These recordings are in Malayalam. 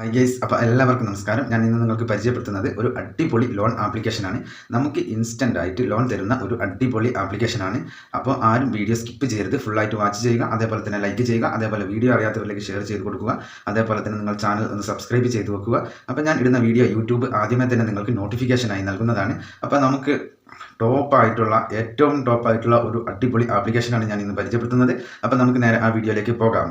ഹായ് ഗൈസ്, അപ്പോൾ എല്ലാവർക്കും നമസ്കാരം. ഞാൻ ഇന്ന് നിങ്ങൾക്ക് പരിചയപ്പെടുത്തുന്നത് ഒരു അടിപൊളി ലോൺ ആപ്ലിക്കേഷനാണ്. നമുക്ക് ഇൻസ്റ്റൻ്റ് ആയിട്ട് ലോൺ തരുന്ന ഒരു അടിപൊളി ആപ്ലിക്കേഷനാണ്. അപ്പോൾ ആരും വീഡിയോ സ്കിപ്പ് ചെയ്യരുത്, ഫുള്ളായിട്ട് വാച്ച് ചെയ്യുക, അതേപോലെ തന്നെ ലൈക്ക് ചെയ്യുക, അതേപോലെ വീഡിയോ അറിയാത്തവരിലേക്ക് ഷെയർ ചെയ്ത് കൊടുക്കുക, അതേപോലെ തന്നെ നിങ്ങൾ ചാനൽ ഒന്ന് സബ്സ്ക്രൈബ് ചെയ്ത് വെക്കുക. അപ്പോൾ ഞാൻ ഇടുന്ന വീഡിയോ യൂട്യൂബ് ആദ്യമേ തന്നെ നിങ്ങൾക്ക് നോട്ടിഫിക്കേഷനായി നൽകുന്നതാണ്. അപ്പോൾ നമുക്ക് ഏറ്റവും ടോപ്പായിട്ടുള്ള ഒരു അടിപൊളി ആപ്ലിക്കേഷനാണ് ഞാൻ ഇന്ന് പരിചയപ്പെടുത്തുന്നത്. അപ്പോൾ നമുക്ക് നേരെ ആ വീഡിയോയിലേക്ക് പോകാം.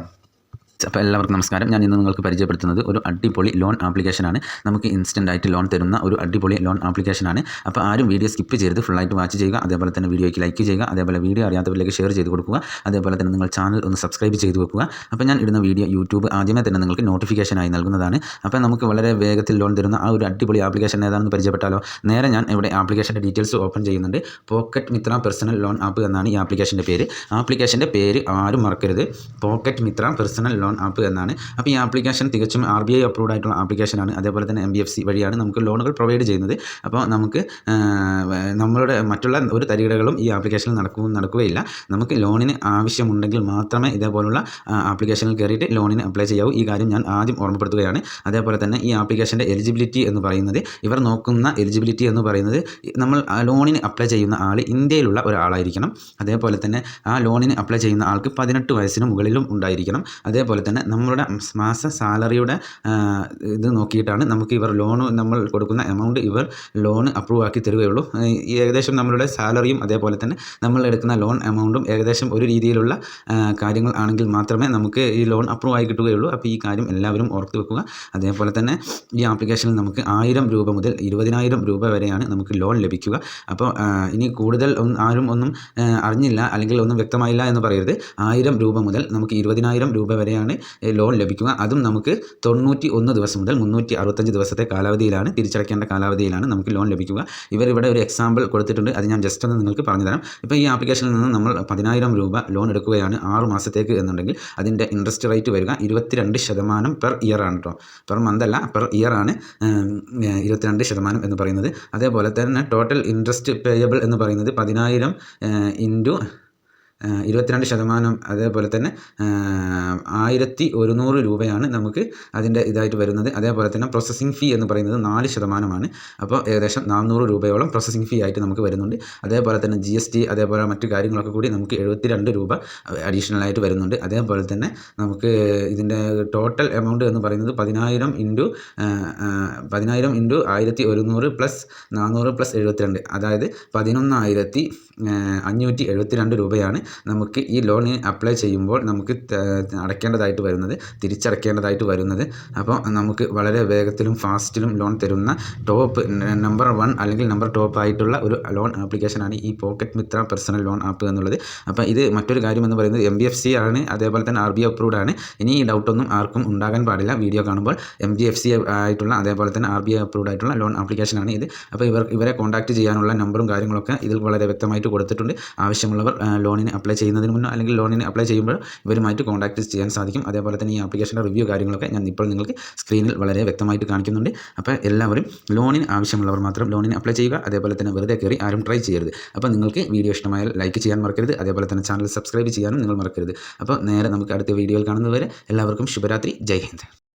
അപ്പോൾ എല്ലാവർക്കും നമസ്കാരം. ഞാൻ ഇന്ന് നിങ്ങൾക്ക് പരിചയപ്പെടുത്തുന്നത് ഒരു അടിപൊളി ലോൺ ആപ്ലിക്കേഷനാണ്. നമുക്ക് ഇൻസ്റ്റൻ്റ് ആയിട്ട് ലോൺ തരുന്ന ഒരു അടിപൊളി ലോൺ ആപ്ലിക്കേഷനാണ്. അപ്പോൾ ആരും വീഡിയോ സ്കിപ്പ് ചെയ്ത് ഫുള്ളായിട്ട് വാച്ച് ചെയ്യുക, അതേപോലെ തന്നെ വീഡിയോയ്ക്ക് ലൈക്ക് ചെയ്യുക, അതേപോലെ വീഡിയോ അറിയാത്തവരിലേക്ക് ഷെയർ ചെയ്ത് കൊടുക്കുക, അതേപോലെ തന്നെ നിങ്ങൾ ചാനൽ ഒന്ന് സബ്സ്ക്രൈബ് ചെയ്ത് വെക്കുക. അപ്പോൾ ഞാൻ ഇടുന്ന വീഡിയോ യൂട്യൂബ് ആദ്യമേ തന്നെ നിങ്ങൾക്ക് നോട്ടിഫിക്കേഷനായി നൽകുന്നതാണ്. അപ്പോൾ നമുക്ക് വളരെ വേഗത്തിൽ ലോൺ തരുന്ന ആ ഒരു അടിപൊളി ആപ്ലിക്കേഷൻ ഏതാണെന്ന് പരിചയപ്പെട്ടാലോ? നേരെ ഞാൻ ഇവിടെ ആപ്ലിക്കേഷൻ്റെ ഡീറ്റെയിൽസ് ഓപ്പൺ ചെയ്യുന്നുണ്ട്. Pocket Mitra personal loan app എന്നാണ് ഈ ആപ്ലിക്കേഷൻ്റെ പേര്. ആപ്ലിക്കേഷൻ്റെ പേര് ആരും മറക്കരുത്, pocket Mitra personal loan app എന്നാണ്. അപ്പോൾ ഈ ആപ്ലിക്കേഷൻ തികച്ചും RBI അപ്രൂവ്ഡ് ആയിട്ടുള്ള ആപ്ലിക്കേഷനാണ്. അതേപോലെ തന്നെ MBFC വഴിയാണ് നമുക്ക് ലോണുകൾ പ്രൊവൈഡ് ചെയ്യുന്നത്. അപ്പോൾ നമുക്ക് നമ്മളുടെ മറ്റുള്ള ഒരു തരികിടകളും ഈ ആപ്ലിക്കേഷനിൽ നടക്കുകയില്ല. നമുക്ക് ലോണിന് ആവശ്യമുണ്ടെങ്കിൽ മാത്രമേ ഇതേപോലുള്ള ആപ്ലിക്കേഷനിൽ കയറിയിട്ട് ലോണിന് അപ്ലൈ ചെയ്യാവൂ. ഈ കാര്യം ഞാൻ ആദ്യം ഓർമ്മപ്പെടുത്തുകയാണ്. അതേപോലെ തന്നെ ഈ ആപ്ലിക്കേഷൻ്റെ എലിജിബിലിറ്റി എന്ന് പറയുന്നത്, ഇവർ നോക്കുന്ന എലിജിബിലിറ്റി എന്ന് പറയുന്നത്, നമ്മൾ ലോണിന് അപ്ലൈ ചെയ്യുന്ന ആൾ ഇന്ത്യയിലുള്ള ഒരാളായിരിക്കണം. അതേപോലെ തന്നെ ആ ലോണിന് അപ്ലൈ ചെയ്യുന്ന ആൾക്ക് 18 വയസ്സിന് മുകളിലും ഉണ്ടായിരിക്കണം. അതേപോലെ തന്നെ നമ്മളുടെ മാസ സാലറിയുടെ ഇത് നോക്കിയിട്ടാണ് നമുക്ക് ഇവർ നമ്മൾ കൊടുക്കുന്ന എമൗണ്ട് ഇവർ ലോൺ അപ്രൂവ് ആക്കി തരികയുള്ളൂ. ഏകദേശം നമ്മളുടെ സാലറിയും അതേപോലെ തന്നെ നമ്മൾ എടുക്കുന്ന ലോൺ എമൗണ്ടും ഏകദേശം ഒരു രീതിയിലുള്ള കാര്യങ്ങൾ ആണെങ്കിൽ മാത്രമേ നമുക്ക് ഈ ലോൺ അപ്രൂവ് ആയി കിട്ടുകയുള്ളൂ. അപ്പോൾ ഈ കാര്യം എല്ലാവരും ഓർത്ത് വെക്കുക. അതേപോലെ തന്നെ ഈ ആപ്ലിക്കേഷനിൽ നമുക്ക് 1000 രൂപ മുതൽ 20,000 രൂപ വരെയാണ് നമുക്ക് ലോൺ ലഭിക്കുക. അപ്പോൾ ഇനി കൂടുതൽ ആരും ഒന്നും അറിഞ്ഞില്ല അല്ലെങ്കിൽ ഒന്നും വ്യക്തമായില്ല എന്ന് പറയരുത്. 1000 രൂപ മുതൽ നമുക്ക് 20,000 രൂപ വരെയാണ് ലോൺ ലഭിക്കുക. അതും നമുക്ക് 91 ദിവസം മുതൽ 365 ദിവസത്തെ കാലാവധിയിലാണ്, തിരിച്ചടയ്ക്കേണ്ട കാലാവധിയിലാണ് നമുക്ക് ലോൺ ലഭിക്കുക. ഇവരിവിടെ ഒരു എക്സാമ്പിൾ കൊടുത്തിട്ടുണ്ട്, അത് ഞാൻ ജസ്റ്റ് ഒന്ന് നിങ്ങൾക്ക് പറഞ്ഞു തരാം. ഇപ്പോൾ ഈ ആപ്ലിക്കേഷനിൽ നിന്ന് നമ്മൾ 10,000 രൂപ ലോൺ എടുക്കുകയാണ് 6 മാസത്തേക്ക് എന്നുണ്ടെങ്കിൽ അതിൻ്റെ ഇൻട്രസ്റ്റ് റേറ്റ് വരിക 22% പെർ ഇയർ ആണ് കേട്ടോ. പെർ മന്ത് അല്ല, പെർ ഇയർ ആണ് 22% എന്ന് പറയുന്നത്. അതേപോലെ തന്നെ ടോട്ടൽ ഇൻട്രസ്റ്റ് പേയബിൾ എന്ന് പറയുന്നത് 10,000 ഇൻറ്റു 22%, അതേപോലെ തന്നെ 1100 രൂപയാണ് നമുക്ക് അതിൻ്റെ ഇതായിട്ട് വരുന്നത്. അതേപോലെ തന്നെ പ്രോസസ്സിംഗ് ഫീ എന്ന് പറയുന്നത് 4%. അപ്പോൾ ഏകദേശം 400 രൂപയോളം പ്രോസസ്സിംഗ് ഫീ ആയിട്ട് നമുക്ക് വരുന്നുണ്ട്. അതേപോലെ തന്നെ GST അതേപോലെ മറ്റു കാര്യങ്ങളൊക്കെ കൂടി നമുക്ക് 72 രൂപ അഡീഷണൽ ആയിട്ട് വരുന്നുണ്ട്. അതേപോലെ തന്നെ നമുക്ക് ഇതിൻ്റെ ടോട്ടൽ എമൗണ്ട് എന്ന് പറയുന്നത് 10,000 ഇൻറ്റു 1100 പ്ലസ് 400 പ്ലസ് 72, അതായത് 11,572 രൂപയാണ് നമുക്ക് ഈ ലോണിന് അപ്ലൈ ചെയ്യുമ്പോൾ നമുക്ക് അടയ്ക്കേണ്ടതായിട്ട് വരുന്നത്, തിരിച്ചടയ്ക്കേണ്ടതായിട്ട് വരുന്നത്. അപ്പോൾ നമുക്ക് വളരെ വേഗത്തിലും ഫാസ്റ്റിലും ലോൺ തരുന്ന നമ്പർ 1 അല്ലെങ്കിൽ നമ്പർ ടോപ്പ് ആയിട്ടുള്ള ഒരു ലോൺ ആപ്ലിക്കേഷനാണ് ഈ pocket Mitra personal loan app എന്നുള്ളത്. അപ്പോൾ ഇത് മറ്റൊരു കാര്യം എന്ന് പറയുന്നത് MBFC ആണ്, അതേപോലെ തന്നെ RBI അപ്രൂവ്ഡ് ആണ്. ഇനി ഈ ഡൗട്ടൊന്നും ആർക്കും ഉണ്ടാകാൻ പാടില്ല. വീഡിയോ കാണുമ്പോൾ MBFC ആയിട്ടുള്ള അതേപോലെ തന്നെ RBI അപ്രൂവ്ഡ് ആയിട്ടുള്ള ലോൺ ആപ്ലിക്കേഷനാണ് ഇത്. അപ്പോൾ ഇവരെ കോൺടാക്ട് ചെയ്യാനുള്ള നമ്പറും കാര്യങ്ങളൊക്കെ ഇതിൽ വളരെ വ്യക്തമായിട്ട് കൊടുത്തിട്ടുണ്ട്. ആവശ്യമുള്ളവർ ലോണിന് അപ്ലൈ ചെയ്യുന്നതിന് മുന്നോ അല്ലെങ്കിൽ ലോണിന് അപ്ലൈ ചെയ്യുമ്പോൾ ഇവരുമായിട്ട് കോൺടാക്ട് ചെയ്യാൻ സാധിക്കും. അതേപോലെ തന്നെ ഈ ആപ്ലിക്കേഷൻ്റെ റിവ്യൂ കാര്യങ്ങളൊക്കെ ഞാൻ ഇപ്പോൾ നിങ്ങൾക്ക് സ്ക്രീനിൽ വളരെ വ്യക്തമായിട്ട് കാണിക്കുന്നുണ്ട്. അപ്പോൾ എല്ലാവരും ലോണിന് ആവശ്യമുള്ളവർ മാത്രം ലോണിന് അപ്ലൈ ചെയ്യുക. അതേപോലെ തന്നെ വെറുതെ കയറി ആരും ട്രൈ ചെയ്യരുത്. അപ്പോൾ നിങ്ങൾക്ക് വീഡിയോ ഇഷ്ടമായാൽ ലൈക്ക് ചെയ്യാൻ മറക്കരുത്, അതേപോലെ തന്നെ ചാനൽ സബ്സ്ക്രൈബ് ചെയ്യാനും നിങ്ങൾ മറക്കരുത്. അപ്പോൾ നേരെ നമുക്ക് അടുത്ത വീഡിയോയിൽ കാണുന്നതുവരെ എല്ലാവർക്കും ശുഭരാത്രി. ജയ് ഹിന്ദ്.